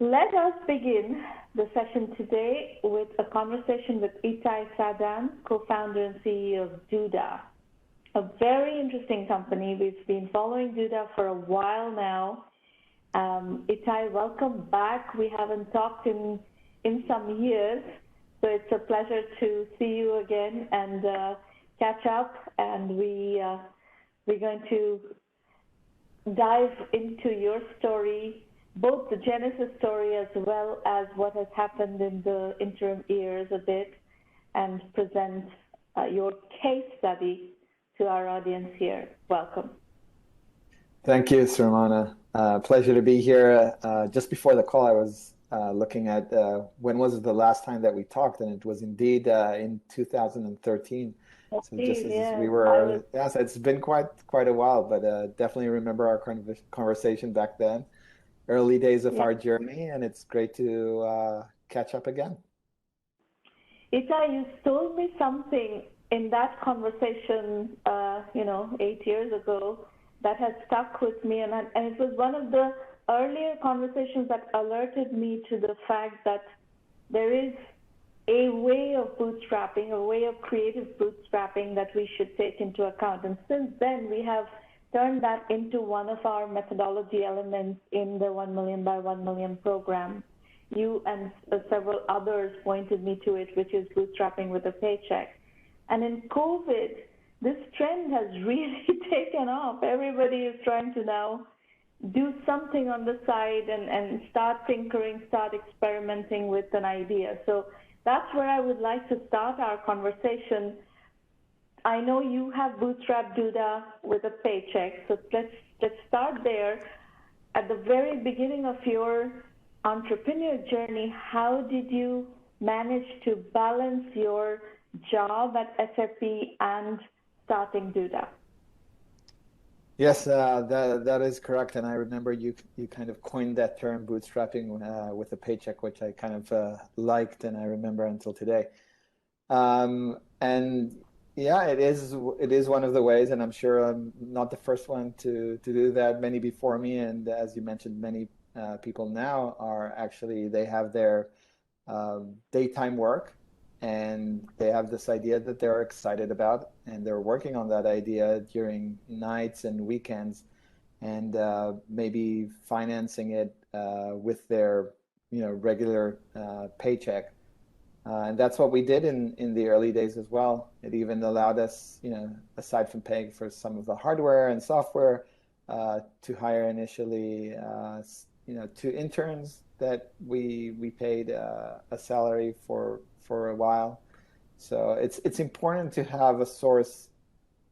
Let us begin the session today with a conversation with Itai Sadan, co-founder and CEO of Duda, a very interesting company. We've been following Duda for a while now. Itai, welcome back. We haven't talked in some years, so it's a pleasure to see you again and catch up. And we're going to dive into your story, both the genesis story as well as what has happened in the interim years a bit, and present your case study to our audience here. Welcome. Thank you, Sramana. Pleasure to be here. Just before the call, I was looking at when was the last time that we talked, and it was indeed in 2013. So just as we were, so it's been quite a while, but definitely remember our conversation back then, early days of our journey, and it's great to catch up again. Itai, you told me something in that conversation, 8 years ago, that has stuck with me, and it was one of the earlier conversations that alerted me to the fact that there is a way of bootstrapping, a way of creative bootstrapping that we should take into account. And since then, we have turned that into one of our methodology elements in the 1Mby1M program. You and several others pointed me to it, which is bootstrapping with a paycheck. And in COVID, this trend has really taken off. Everybody is trying to now do something on the side and start tinkering, start experimenting with an idea. So that's where I would like to start our conversation. I know you have bootstrapped Duda with a paycheck, so let's start there. At the very beginning of your entrepreneur journey, how did you manage to balance your job at SAP and starting Duda? Yes, that is correct, and I remember you kind of coined that term, bootstrapping with a paycheck, which I kind of liked, and I remember until today. And yeah, it is one of the ways, and I'm sure I'm not the first one to do that. Many before me, and as you mentioned, many people now they have their daytime work, and they have this idea that they're excited about, and they're working on that idea during nights and weekends, and maybe financing it with their regular paycheck. And that's what we did in the early days as well. It even allowed us, aside from paying for some of the hardware and software, to hire initially, 2 interns that we paid a salary for a while. So it's important to have a source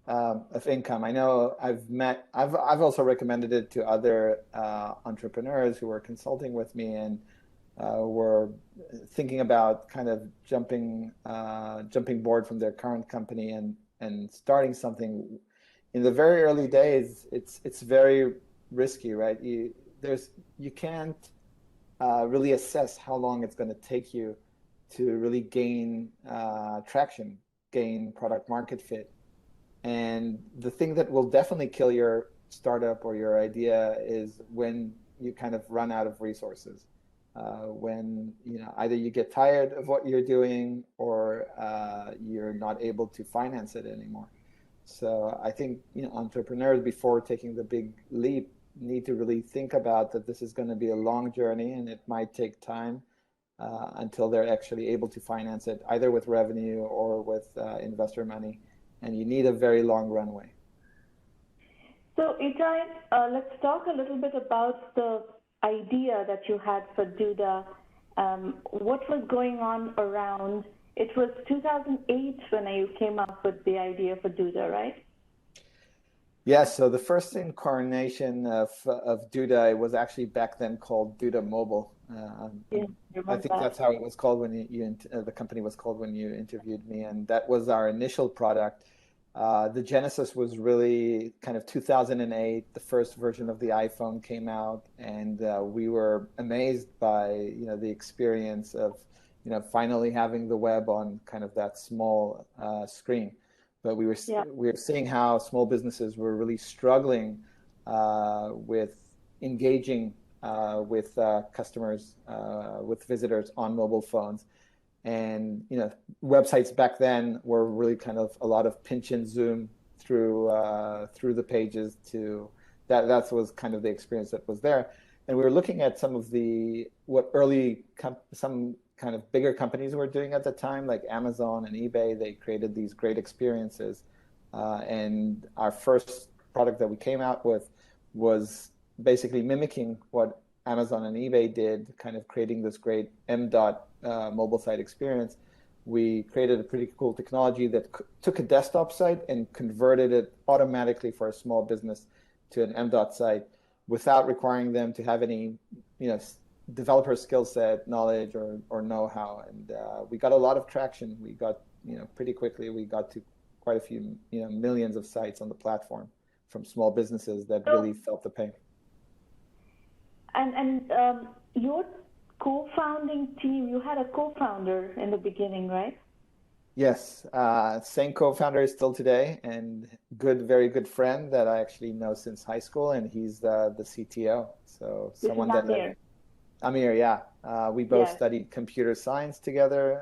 of income. I know I've also recommended it to other entrepreneurs who were consulting with me and were thinking about kind of jumping board from their current company and starting something. In the very early days, it's very risky, right? You can't really assess how long it's going to take you to really gain traction, gain product market fit. And the thing that will definitely kill your startup or your idea is when you kind of run out of resources. When either you get tired of what you're doing or you're not able to finance it anymore. So I think entrepreneurs, before taking the big leap, need to really think about that this is going to be a long journey, and it might take time until they're actually able to finance it, either with revenue or with investor money, and you need a very long runway. So Itai, let's talk a little bit about the idea that you had for Duda. What was going on around? It was 2008 when you came up with the idea for Duda, right? Yes, so the first incarnation of Duda was actually back then called Duda Mobile. I think that's how it was called when the company was called when you interviewed me, and that was our initial product. The genesis was really kind of 2008. The first version of the iPhone came out, and we were amazed by the experience of finally having the web on kind of that small screen. But we were seeing how small businesses were really struggling with engaging with customers, with visitors on mobile phones. And websites back then were really kind of a lot of pinch and zoom through the pages to that was kind of the experience that was there. And we were looking at some of some kind of bigger companies were doing at the time, like Amazon and eBay. They created these great experiences. And our first product that we came out with was basically mimicking what Amazon and eBay did, kind of creating this great mobile site experience. We created a pretty cool technology that took a desktop site and converted it automatically for a small business to an site without requiring them to have any, developer skill set, knowledge, or know-how. And we got a lot of traction. We got, pretty quickly, we got to quite a few, millions of sites on the platform from small businesses that really felt the pain. And your co-founding team, you had a co-founder in the beginning, right? Yes, same co-founder is still today, and very good friend that I actually know since high school, and he's the CTO. So this someone is that Amir, yeah. We both studied computer science together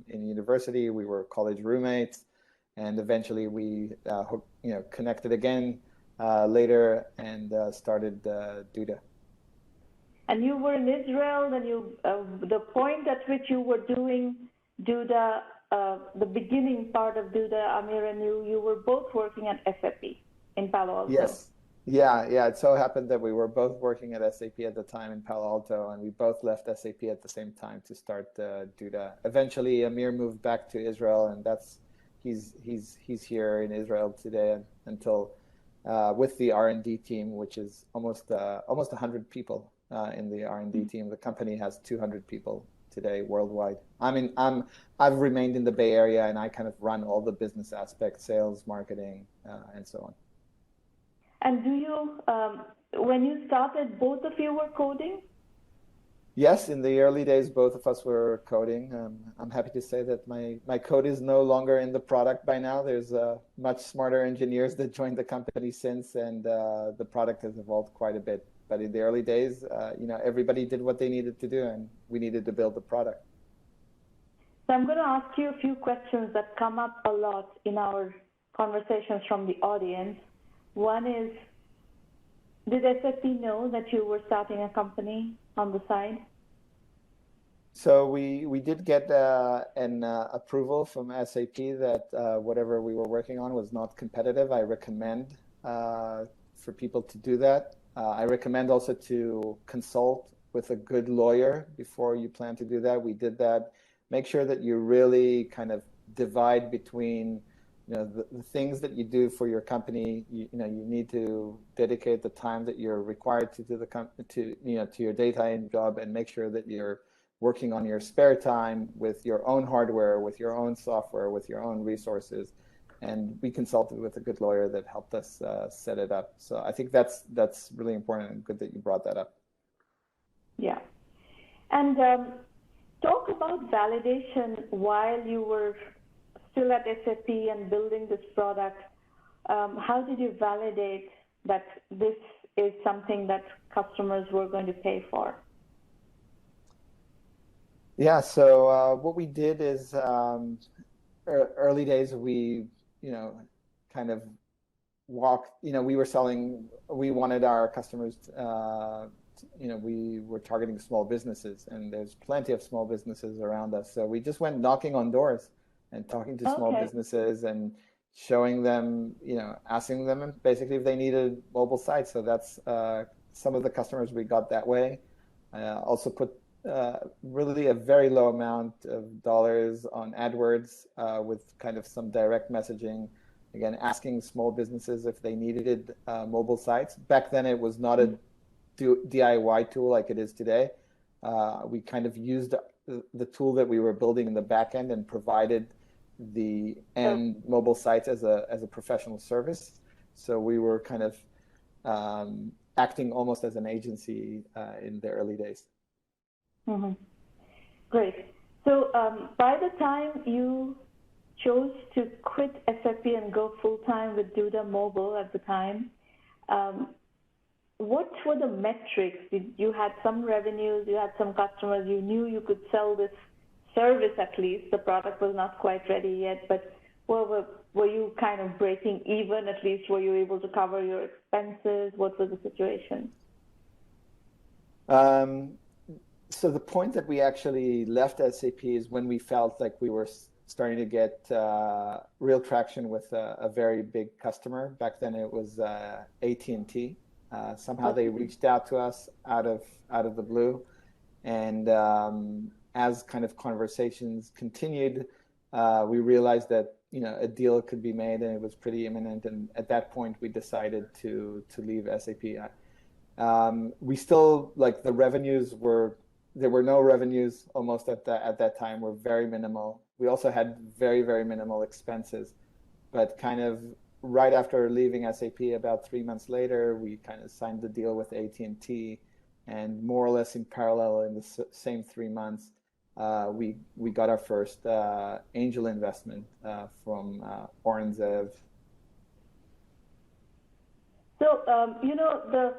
in university. We were college roommates, and eventually we connected again later and started Duda. And you were in Israel, then the point at which you were doing Duda, the beginning part of Duda, Amir and you were both working at SAP in Palo Alto. Yes. Yeah. It so happened that we were both working at SAP at the time in Palo Alto, and we both left SAP at the same time to start Duda. Eventually, Amir moved back to Israel, and he's here in Israel today until with the R&D team, which is almost 100 people. In the R&D team. The company has 200 people today worldwide. I've remained in the Bay Area, and I kind of run all the business aspects, sales, marketing, and so on. And do you, when you started, both of you were coding? Yes, in the early days, both of us were coding. I'm happy to say that my code is no longer in the product by now. There's much smarter engineers that joined the company since, and the product has evolved quite a bit. But in the early days, everybody did what they needed to do, and we needed to build the product. So I'm going to ask you a few questions that come up a lot in our conversations from the audience. One is, did SAP know that you were starting a company on the side? So we did get an approval from SAP that whatever we were working on was not competitive. I recommend for people to do that. I recommend also to consult with a good lawyer before you plan to do that. We did that. Make sure that you really kind of divide between the things that you do for your company. You need to dedicate the time that you're required to do to your daytime job, and make sure that you're working on your spare time with your own hardware, with your own software, with your own resources. And we consulted with a good lawyer that helped us set it up. So I think that's really important, and good that you brought that up. Yeah. And talk about validation while you were still at SAP and building this product. How did you validate that this is something that customers were going to pay for? Yeah, so what we did is early days, we kind of we wanted our customers, we were targeting small businesses, and there's plenty of small businesses around us. So we just went knocking on doors and talking to small businesses and showing them, asking them basically if they needed mobile sites. So that's some of the customers we got that way. Also put really a very low amount of dollars on AdWords with kind of some direct messaging. Again, asking small businesses if they needed mobile sites. Back then, it was not a DIY tool like it is today. We kind of used the tool that we were building in the back end and provided the end mobile sites as a professional service. So we were kind of acting almost as an agency in the early days. Mm-hmm. Great. So by the time you chose to quit SAP and go full-time with Duda Mobile at the time, what were the metrics? You had some revenues, you had some customers, you knew you could sell this service at least. The product was not quite ready yet, but were you kind of breaking even at least? Were you able to cover your expenses? What was the situation? So the point that we actually left SAP is when we felt like we were starting to get real traction with a very big customer. Back then it was AT&T. Somehow they reached out to us out of the blue, and as kind of conversations continued, we realized that a deal could be made, and it was pretty imminent. And at that point, we decided to leave SAP. We still, like, the revenues there were no revenues almost at that time. Were very minimal. We also had very, very minimal expenses, but kind of right after leaving SAP, about 3 months later, we kind of signed the deal with AT&T, and more or less in parallel in the same 3 months, we got our first angel investment from 1Mby1M. So, the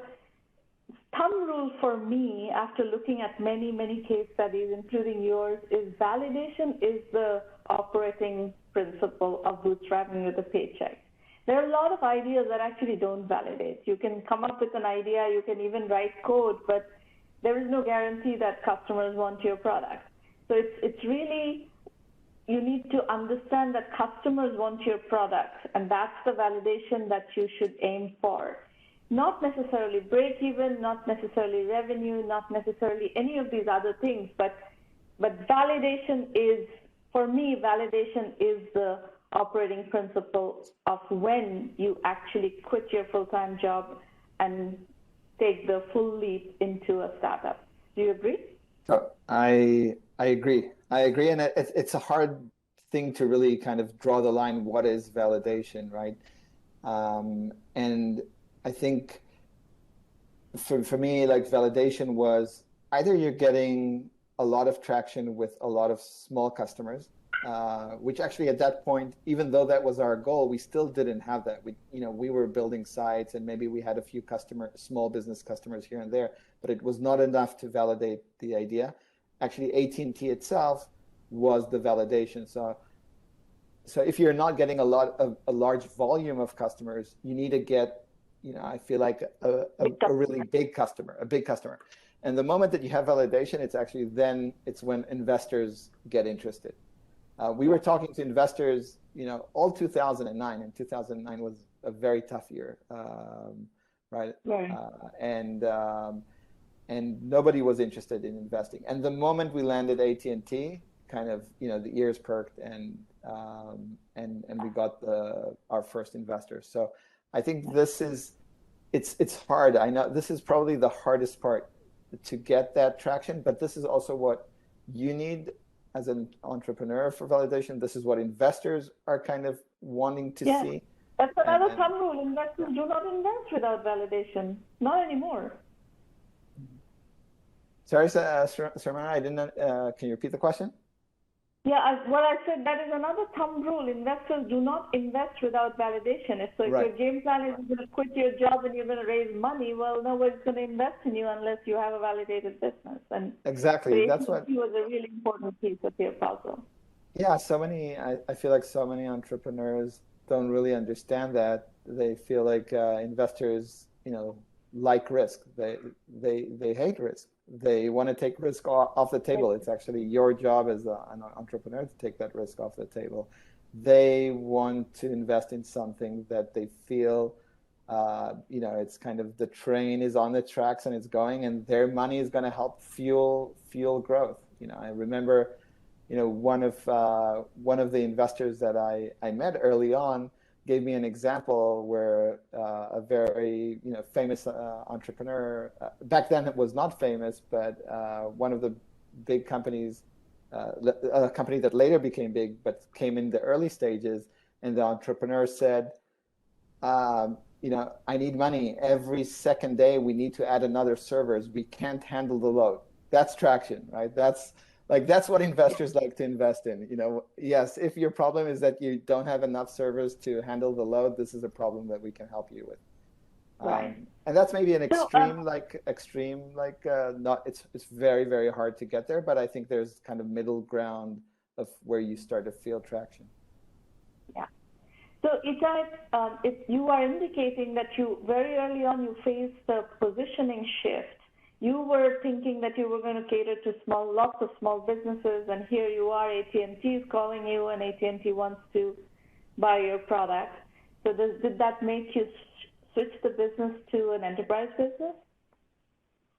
thumb rule for me, after looking at many, many case studies, including yours, is validation is the operating principle of bootstrapping with a paycheck. There are a lot of ideas that actually don't validate. You can come up with an idea, you can even write code, but there is no guarantee that customers want your product. So it's really, you need to understand that customers want your product, and that's the validation that you should aim for. Not necessarily break even, not necessarily revenue, not necessarily any of these other things, but validation is, for me, validation is the operating principle of when you actually quit your full-time job and take the full leap into a startup. Do you agree? So I agree. And it's a hard thing to really kind of draw the line. What is validation, right? And I think for me, like, validation was either you're getting a lot of traction with a lot of small customers, which actually at that point, even though that was our goal, we still didn't have that. We were building sites, and maybe we had a few small business customers here and there, but it was not enough to validate the idea. Actually, AT&T itself was the validation. So if you're not getting a large volume of customers, you need to get, I feel like a really big customer, And the moment that you have validation, it's when investors get interested. We were talking to investors, all 2009, and 2009 was a very tough year, right? And nobody was interested in investing. And the moment we landed AT&T, kind of, the ears perked, and we got our first investors. So I think it's hard. I know this is probably the hardest part, to get that traction, but this is also what you need as an entrepreneur for validation. This is what investors are kind of wanting to see. That's another thumb rule. Investors do not invest without validation. Not anymore. Sorry, Sarmana, I didn't. Can you repeat the question? Yeah, what I said, that is another thumb rule. Investors do not invest without validation. If your game plan is you're going to quit your job and you're going to raise money, well, nobody's going to invest in you unless you have a validated business. And exactly, that's what was a really important piece of your puzzle. Yeah, I feel like so many entrepreneurs don't really understand that. They feel like investors, like risk. They hate risk. They want to take risk off the table. It's actually your job as an entrepreneur to take that risk off the table. They want to invest in something that they feel, it's kind of the train is on the tracks and it's going, and their money is going to help fuel growth. I remember, one of the investors that I met early on gave me an example where a very famous entrepreneur, back then it was not famous, but one of the big companies, a company that later became big but came in the early stages, and the entrepreneur said, I need money. Every second day we need to add another servers. We can't handle the load. That's traction, right? That's what investors like to invest in. Yes, if your problem is that you don't have enough servers to handle the load, this is a problem that we can help you with. And that's maybe an So, extreme like not it's very, very hard to get there, but I think there's kind of middle ground of where you start to feel traction. yeah. So, Itai, if you are indicating that you very early on you faced the positioning shift, you were thinking that you were going to cater to lots of small businesses, and here you are, AT&T is calling you, and AT&T wants to buy your product. So, did that make you switch the business to an enterprise business?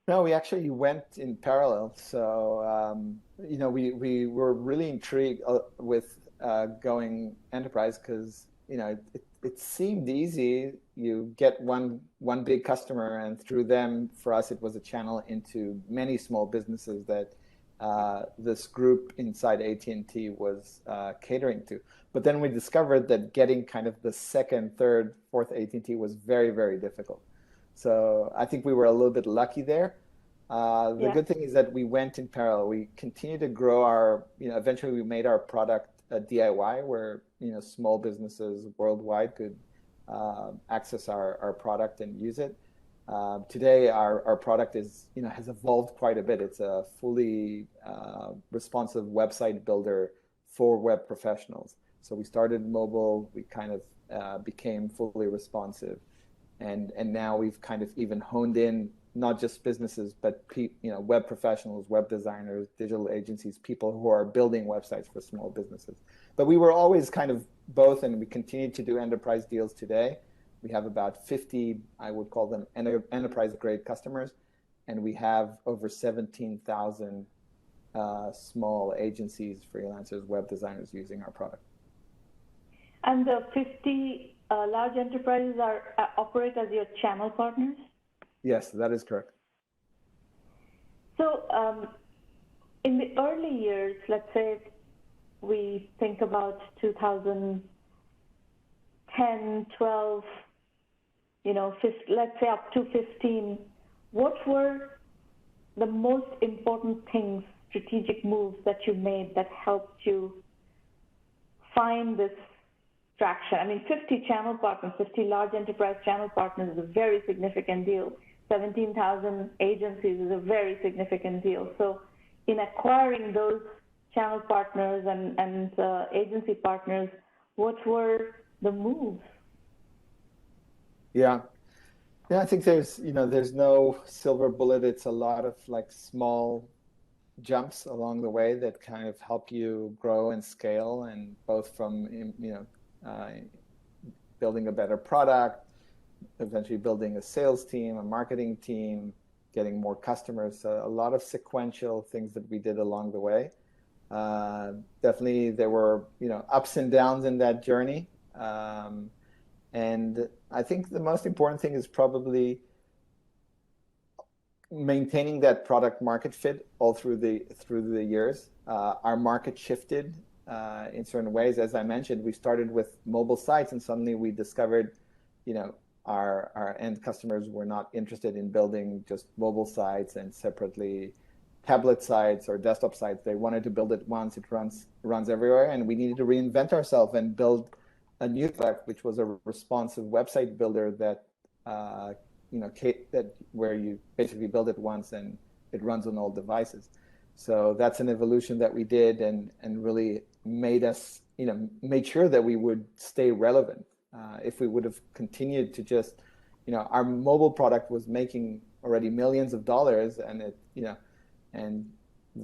No, we actually went in parallel. So, we were really intrigued with going enterprise because, it seemed easy. You get one big customer, and through them, for us, it was a channel into many small businesses that this group inside AT&T was catering to. But then we discovered that getting kind of the second, third, fourth AT&T was very, very difficult. So I think we were a little bit lucky there. The Yeah. good thing is that we went in parallel. We continued to grow our, eventually we made our product a DIY where, small businesses worldwide could access our product and use it. Today, our product has evolved quite a bit. It's a fully responsive website builder for web professionals. So we started mobile, we kind of became fully responsive. And now we've kind of even honed in not just businesses, but web professionals, web designers, digital agencies, people who are building websites for small businesses. But we were always kind of both, and we continue to do enterprise deals today. We have about 50, I would call them enterprise-grade customers, and we have over 17,000 small agencies, freelancers, web designers using our product. And the 50 large enterprises operate as your channel partners? Yes, that is correct. So in the early years, let's say we think about 2010, 12, let's say up to 15, what were the most important things, strategic moves that you made that helped you find this traction? I mean, 50 channel partners, 50 large enterprise channel partners is a very significant deal. 17,000 agencies is a very significant deal. So in acquiring those channel partners and agency partners, what were the moves? Yeah. I think there's no silver bullet. It's a lot of like small jumps along the way that kind of help you grow and scale, and both from, building a better product, eventually building a sales team, a marketing team, getting more customers. So a lot of sequential things that we did along the way. Definitely there were, ups and downs in that journey. And I think the most important thing is probably maintaining that product market fit all through the years. Our market shifted in certain ways. As I mentioned, we started with mobile sites, and suddenly we discovered, our end customers were not interested in building just mobile sites and separately tablet sites or desktop sites. They wanted to build it once, it runs everywhere, and we needed to reinvent ourselves and build a new product, which was a responsive website builder that where you basically build it once and it runs on all devices. So that's an evolution that we did, and really made us, made sure that we would stay relevant. If we would have continued to just, our mobile product was making already millions of dollars, and and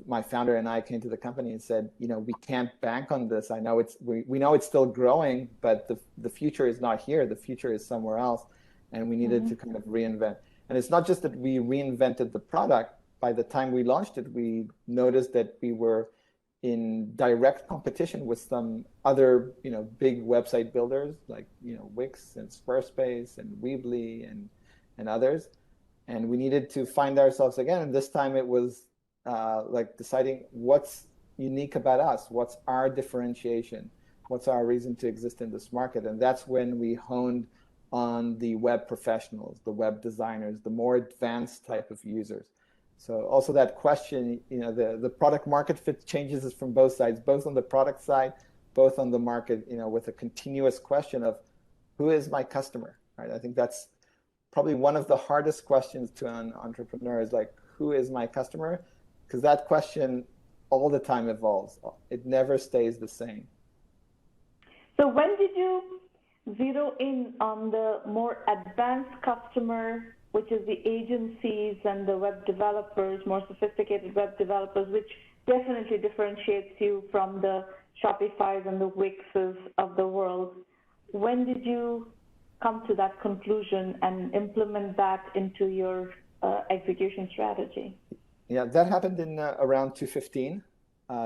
my founder and I came to the company and said, we can't bank on this. I know we know it's still growing, but the future is not here. The future is somewhere else, and we needed to kind of reinvent. And it's not just that we reinvented the product. By the time we launched it, we noticed that we were in direct competition with some other, big website builders like, Wix and Squarespace and Weebly and others. And we needed to find ourselves again. And this time it was like deciding what's unique about us, what's our differentiation, what's our reason to exist in this market. And that's when we honed on the web professionals, the web designers, the more advanced type of users. So also that question, the product market fit changes from both sides, both on the product side, both on the market, with a continuous question of who is my customer, right? I think that's probably one of the hardest questions to an entrepreneur is like, who is my customer? Because that question all the time evolves. It never stays the same. So when did you zero in on the more advanced customer, which is the agencies and the web developers, more sophisticated web developers, which definitely differentiates you from the Shopify's and the Wix's of the world? When did you come to that conclusion and implement that into your execution strategy? Yeah, that happened in around 2015.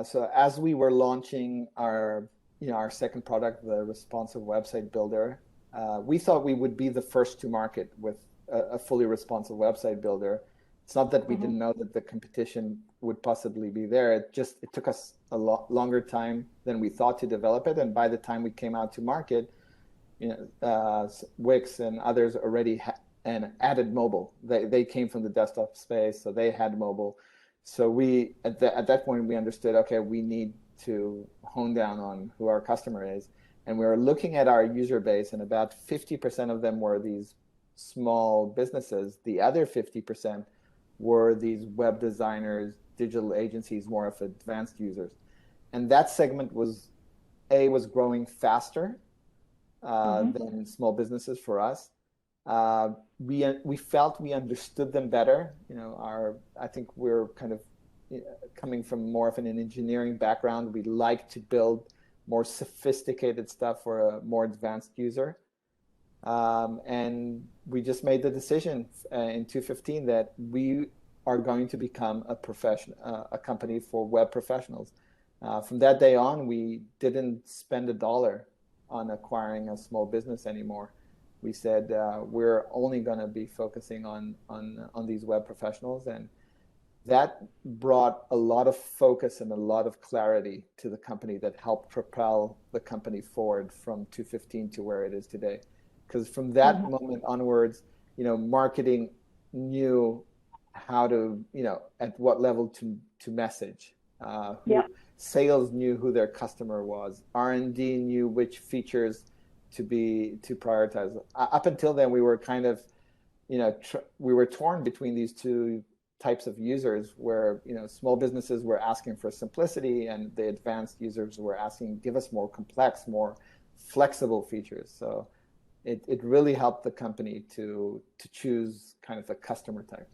So as we were launching our our second product, the responsive website builder, we thought we would be the first to market with a fully responsive website builder. It's not that we didn't know that the competition would possibly be there. It took us a lot longer time than we thought to develop it. And by the time we came out to market, Wix and others already and added mobile. They came from the desktop space, so they had mobile. So we at that point we understood, okay, we need to hone down on who our customer is, and we were looking at our user base, and about 50% of them were these small businesses. The other 50% were these web designers, digital agencies, more of advanced users, and that segment was growing faster than small businesses for us. We felt we understood them better. I think we're kind of coming from more of an engineering background. We like to build more sophisticated stuff for a more advanced user. And we just made the decision in 2015 that we are going to become a company for web professionals. From that day on, we didn't spend $1 on acquiring a small business anymore. We said we're only going to be focusing on these web professionals, and that brought a lot of focus and a lot of clarity to the company that helped propel the company forward from 2015 to where it is today. Because from that moment onwards, marketing knew how to, at what level to message. Sales knew who their customer was. R&D knew which features to prioritize. Up until then, we were kind of, we were torn between these two types of users, where small businesses were asking for simplicity, and the advanced users were asking, give us more complex, more flexible features. So it really helped the company to choose kind of the customer type.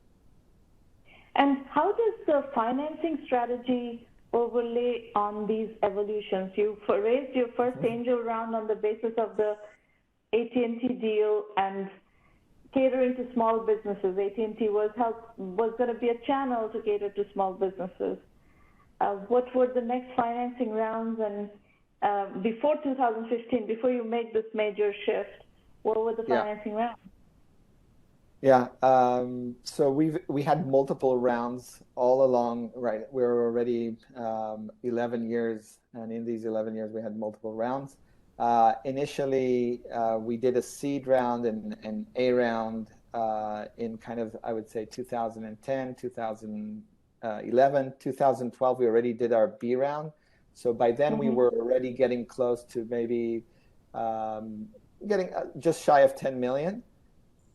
And how does the financing strategy overlay on these evolutions? You raised your first angel round on the basis of the AT&T deal and catering to small businesses. AT&T was going to be a channel to cater to small businesses. What were the next financing rounds? And before 2015, before you make this major shift, what were the financing rounds? Yeah, so we had multiple rounds all along, right? We were already 11 years, and in these 11 years, we had multiple rounds. Initially, we did a seed round and an A round in kind of, I would say, 2010, 2011, 2012, we already did our B round. So by then, we were already getting close to maybe getting just shy of 10 million.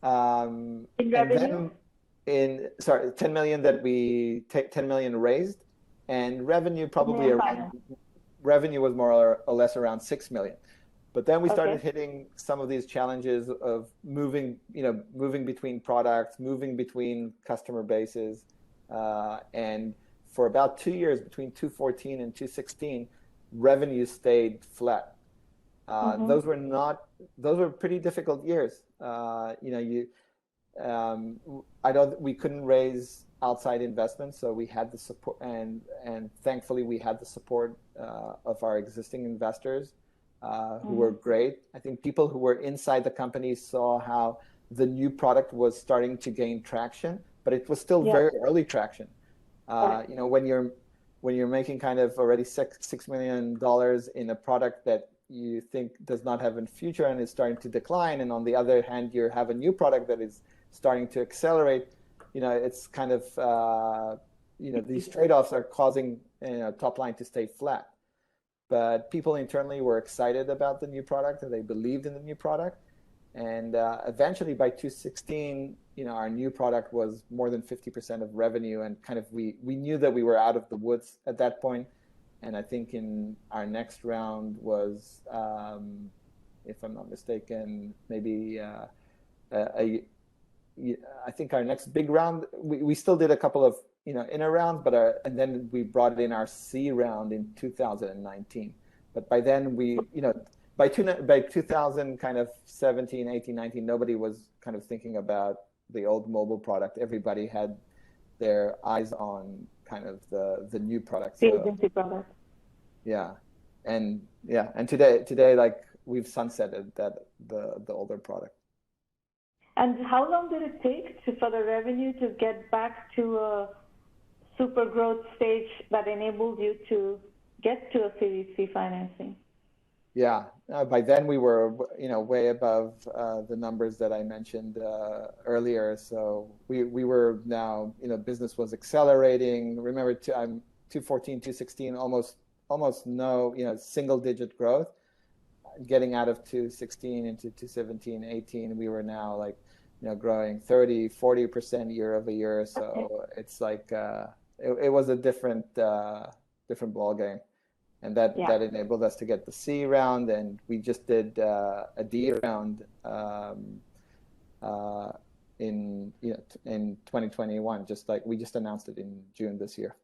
In revenue? And then 10 million that we take 10 million raised, and revenue probably revenue was more or less around 6 million. But then we started hitting some of these challenges of moving between products, moving between customer bases, and for about 2 years, between 2014 and 2016, revenue stayed flat. Those were pretty difficult years. We couldn't raise outside investments, so we had the support, and thankfully we had the support of our existing investors, who were great. I think people who were inside the company saw how the new product was starting to gain traction, but it was still very early traction. When you're making kind of already $6 million in a product that you think does not have a future and is starting to decline, and on the other hand, you have a new product that is starting to accelerate, it's kind of, these trade-offs are causing top line to stay flat. But people internally were excited about the new product, and they believed in the new product. And eventually by 2016, our new product was more than 50% of revenue, and kind of we knew that we were out of the woods at that point. And I think in our next round was, if I'm not mistaken, maybe a I think our next big round, we still did a couple of inner rounds, but and then we brought in our C round in 2019. But by then by 2000 kind of 17, 18, 19, nobody was kind of thinking about the old mobile product. Everybody had their eyes on kind of the new product. The agency product. Yeah, and today like we've sunsetted the older product. And how long did it take for the revenue to get back to a super growth stage that enabled you to get to a Series C financing? Yeah, by then we were, way above the numbers that I mentioned earlier. So we were now, business was accelerating. Remember, 2014, 2016, almost no, single digit growth. Getting out of 2016 into 2017, 18, we were now like, growing 30, 40% year over year. So okay. It's like it was a different ball game. And that enabled us to get the C round, and we just did a D round in 2021. Just like we just announced it in June this year.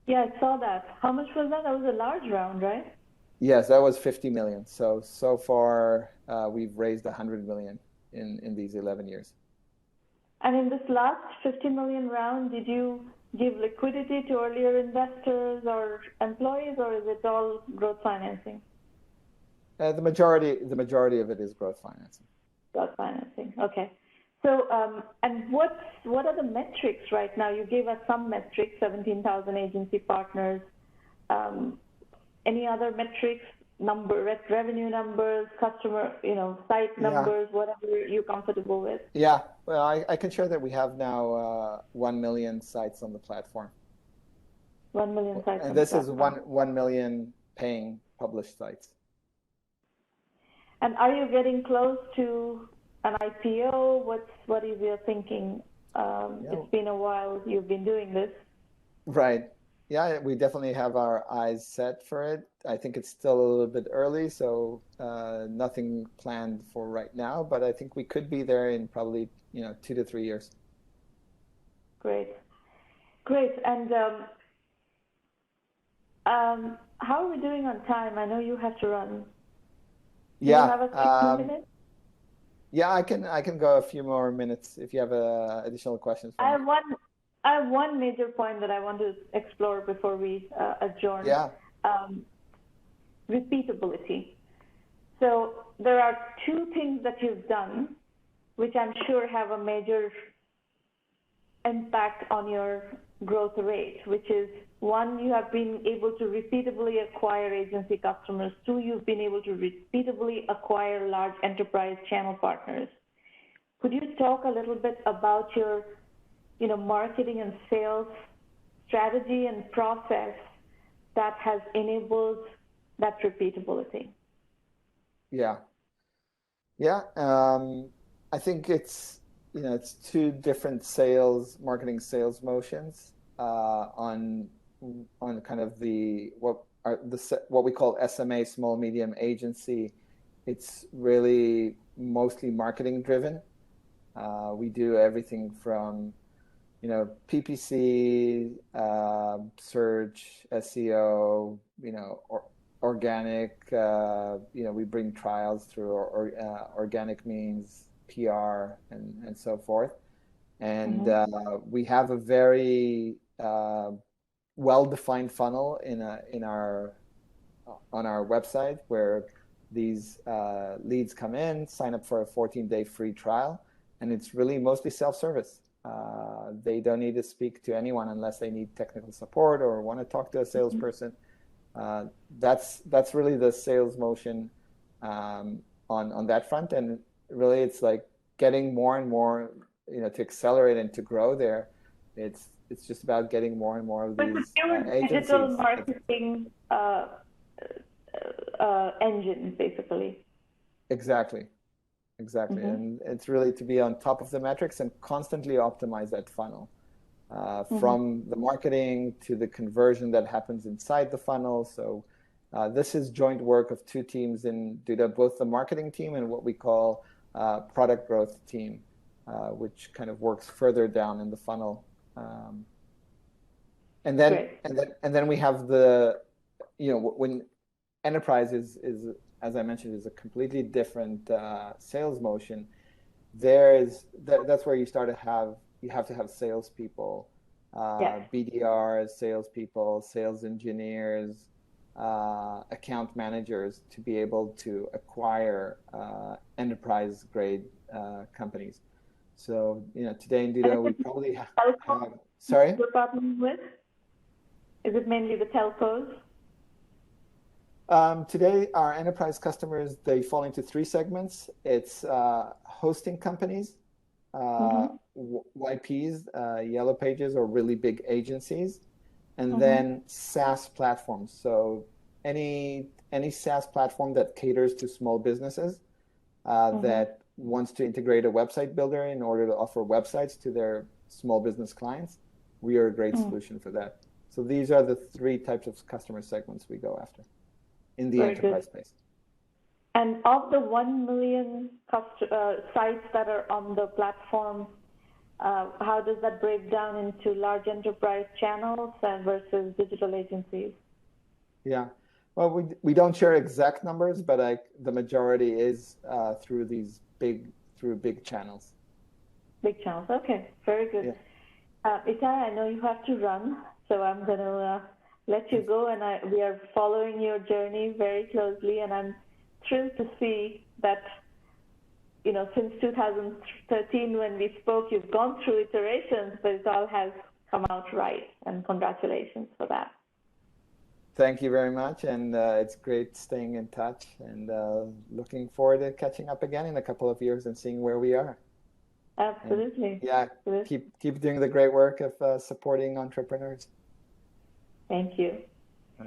Yeah, I saw that. How much was that? That was a large round, right? Yes, that was 50 million. So far we've raised 100 million in these 11 years. And in this last 50 million round, did you give liquidity to earlier investors or employees, or is it all growth financing? The majority of it is growth financing. Growth financing. Okay. So, and what are the metrics right now? You gave us some metrics, 17,000 agency partners. Any other metrics? Revenue numbers, customer, site numbers, whatever you're comfortable with. Yeah, well, I can share that we have now 1 million sites on the platform. 1 million sites. And this is 1 million paying published sites. And are you getting close to an IPO? What is your thinking? It's been a while you've been doing this. Right. Yeah, we definitely have our eyes set for it. I think it's still a little bit early, so nothing planned for right now, but I think we could be there in probably 2 to 3 years. Great. And how are we doing on time? I know you have to run. Do you have a few minutes? Yeah, I can go a few more minutes if you have additional questions. I have one major point that I want to explore before we adjourn. Yeah. Repeatability. So there are two things that you've done, which I'm sure have a major impact on your growth rate, which is, one, you have been able to repeatably acquire agency customers. Two, you've been able to repeatably acquire large enterprise channel partners. Could you talk a little bit about your marketing and sales strategy and process that has enabled that repeatability? Yeah. I think it's two different marketing sales motions on kind of what we call SMA, small medium agency. It's really mostly marketing driven. We do everything from PPC, search, SEO, organic, we bring trials through organic means, PR, and so forth. And we have a very well-defined funnel on our website where these leads come in, sign up for a 14-day free trial, and it's really mostly self-service. They don't need to speak to anyone unless they need technical support or want to talk to a salesperson. That's really the sales motion on that front, and really it's like getting more and more, to accelerate and to grow there. It's just about getting more and more of these agencies. Digital marketing engine, basically. Exactly. exactly. Mm-hmm. And it's really to be on top of the metrics and constantly optimize that funnel, Mm-hmm. from the marketing to the conversion that happens inside the funnel. So this is joint work of two teams in Duda, both the marketing team and what we call product growth team, which kind of works further down in the funnel. Um, and then Great. and then we have the, when enterprise is, as I mentioned, is a completely different sales motion. That's where you have to have salespeople, Yes. BDRs, salespeople, sales engineers, account managers to be able to acquire enterprise grade companies. So, today in And Duda, is we it probably telco have, sorry? you're partnering with? Is it mainly the telcos? Today, our enterprise customers, they fall into three segments. It's hosting companies, Mm-hmm. YPs, Yellow Pages, or really big agencies, and Mm-hmm. then SaaS platforms. So any SaaS platform that caters to small businesses, Mm-hmm. that wants to integrate a website builder in order to offer websites to their small business clients, we are a great Mm. solution for that. So these are the three types of customer segments we go after in the Very enterprise good. space. And of the 1 million sites that are on the platform, how does that break down into large enterprise channels versus digital agencies? Yeah. Well, we don't share exact numbers, but the majority is through big channels. Big channels. Okay, very good. Yeah. Itai, I know you have to run, so I'm going to let you go, and we are following your journey very closely, and I'm thrilled to see that, since 2013 when we spoke, you've gone through iterations, but it all has come out right, and congratulations for that. Thank you very much, and it's great staying in touch, and looking forward to catching up again in a couple of years and seeing where we are. And Absolutely. yeah, Absolutely. keep doing the great work of supporting entrepreneurs. Thank you.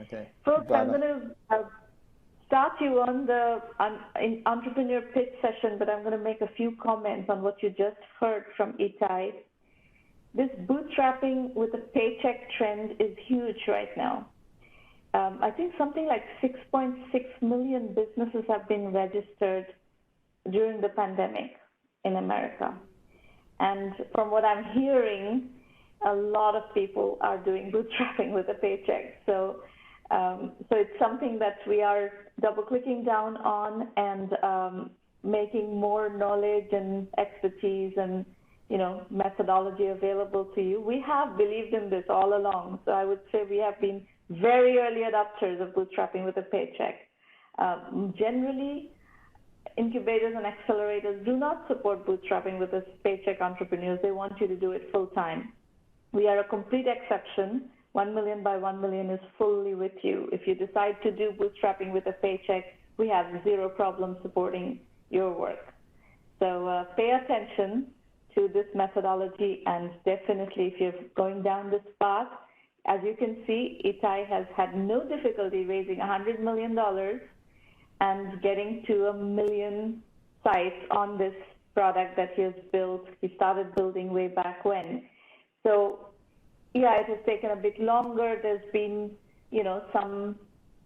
Okay, Folks, bye I'm bye. going to start you on the entrepreneur pitch session, but I'm going to make a few comments on what you just heard from Itai. This bootstrapping with a paycheck trend is huge right now. I think something like 6.6 million businesses have been registered during the pandemic in America. And from what I'm hearing, a lot of people are doing bootstrapping with a paycheck. So it's something that we are double clicking down on and making more knowledge and expertise and methodology available to you. We have believed in this all along. So I would say we have been very early adopters of bootstrapping with a paycheck. Generally, incubators and accelerators do not support bootstrapping with a paycheck entrepreneurs. They want you to do it full time. We are a complete exception. 1Mby1M is fully with you. If you decide to do bootstrapping with a paycheck, we have zero problem supporting your work. So pay attention to this methodology, and definitely if you're going down this path, as you can see, Itai has had no difficulty raising $100 million and getting to 1 million sites on this product that he has built. He started building way back when. So yeah, it has taken a bit longer. There's been, some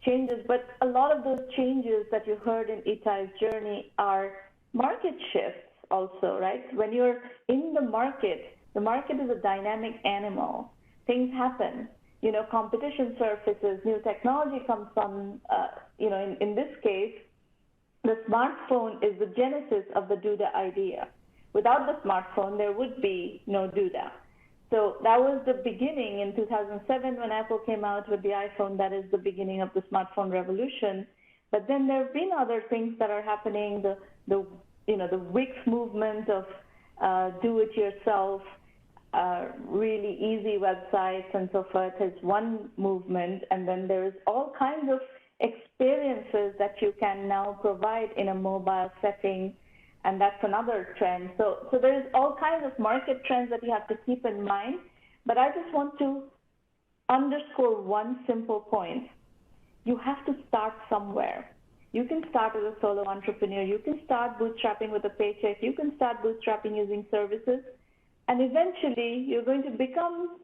changes, but a lot of those changes that you heard in Itai's journey are market shifts also, right? When you're in the market is a dynamic animal. Things happen. Competition surfaces, new technology comes on. In this case, the smartphone is the genesis of the Duda idea. Without the smartphone, there would be no Duda. So that was the beginning in 2007 when Apple came out with the iPhone. That is the beginning of the smartphone revolution. But then there have been other things that are happening. The Wix movement of do-it-yourself, really easy websites and so forth is one movement. And then there's all kinds of experiences that you can now provide in a mobile setting. And that's another trend. So there's all kinds of market trends that you have to keep in mind. But I just want to underscore one simple point. You have to start somewhere. You can start as a solo entrepreneur. You can start bootstrapping with a paycheck. You can start bootstrapping using services. And eventually, you're going to become,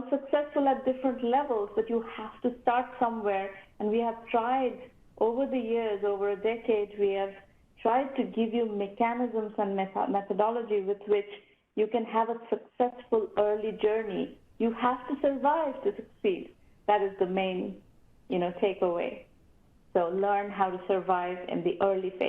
successful at different levels, but you have to start somewhere. And we have tried over the years, over a decade, we have tried to give you mechanisms and methodology with which you can have a successful early journey. You have to survive to succeed. That is the main, takeaway. So learn how to survive in the early phase.